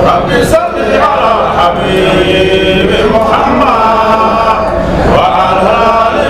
ربي صل على حبيب محمد وعلى آل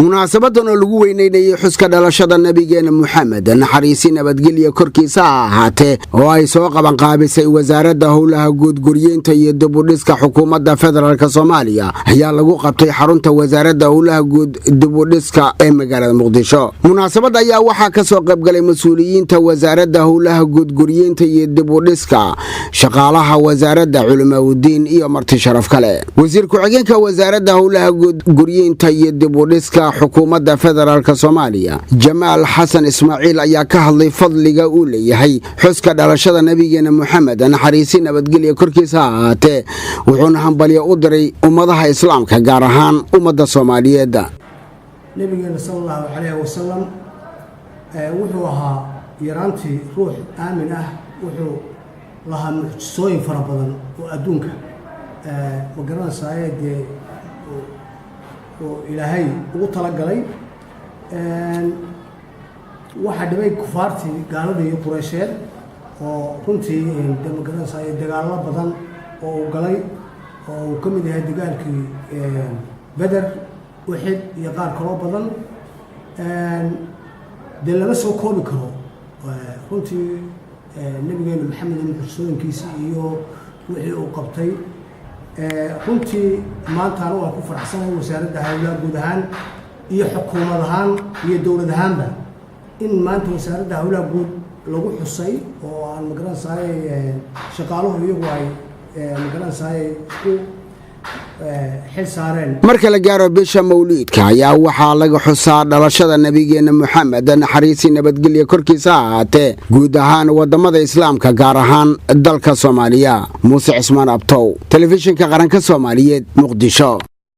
munaasabadan oo lagu weyneynayay xuska dhalashada nabigeena Muhammad naxariisi nabadgelyo korkiisa ahaatee oo ay soo qaban qaabisay wasaaradda howlaha guud guryeynta iyo dib u dhiska xukuumadda federaalka Soomaaliya ayaa lagu qabtay xarunta wasaaradda howlaha guud dib u dhiska ee magaalada Muqdisho. Munaasabada ayaa waxaa ka soo qayb galay mas'uuliyiinta wasaaradda howlaha guud guryeynta iyo dib u dhiska, shaqaalaha wasaaradda, culimaawidiin iyo marti sharaf kale. Wasiir ku-xigeenka wasaaradda howlaha guud guryeynta iyo dib u dhiska xukuumadda federaalka Soomaaliya Jamaal Xasan Ismaaciil ayaa ka hadlay fadliga uu leeyahay xuska dhalashada nabigeena Muhammad naxariisi nabadgelyo korkiisa ahaatee wuxuuna hambalyo u diray ummadaha islaamka gaar ahaan ummadda Soomaaliyeed. nabigeena sallallahu alayhi wasallam wuxuu ahaa yaraantii ruux aamin ah, wuxuu lahaa mucjisooyin fara badan oo adduunka ma garanaysaa ilaahay ugu talagalay waxa dhibay kufaartii gaaladii iyo Quraysheed oo runtii magaranaysaa dagaalo badan oo uu galay oo uu ka mid yahay dagaalkii Badr, Uhud iyo qaar kale badan de lama soo koobi karo runtii nabigeena Maxamed mucjisooyinkiisa iyo wixii uu qabtay runtii maanta aan ku faraxsanahay wasaaradda howlaha guud ahaan iyo xukuumad ahaan iyo dawlad ahaanba in maanta wasaaradda howlaha guud lagu xusay oo aan magaranaysaa shaqaaluhu iyagu ay magaranaysaa isku xil saareen. Marka la gaaro bisha Mawliidka ayaa waxaa laga xusaa dhalashada nabigeena Muhammad naxariisi nabadgelyo korkiisa ahaatee guud ahaan wadamada islaamka gaar ahaan dalka Soomaaliya. Muuse Cismaan Abtow, telefishinka qaranka Soomaaliyeed, Muqdisho.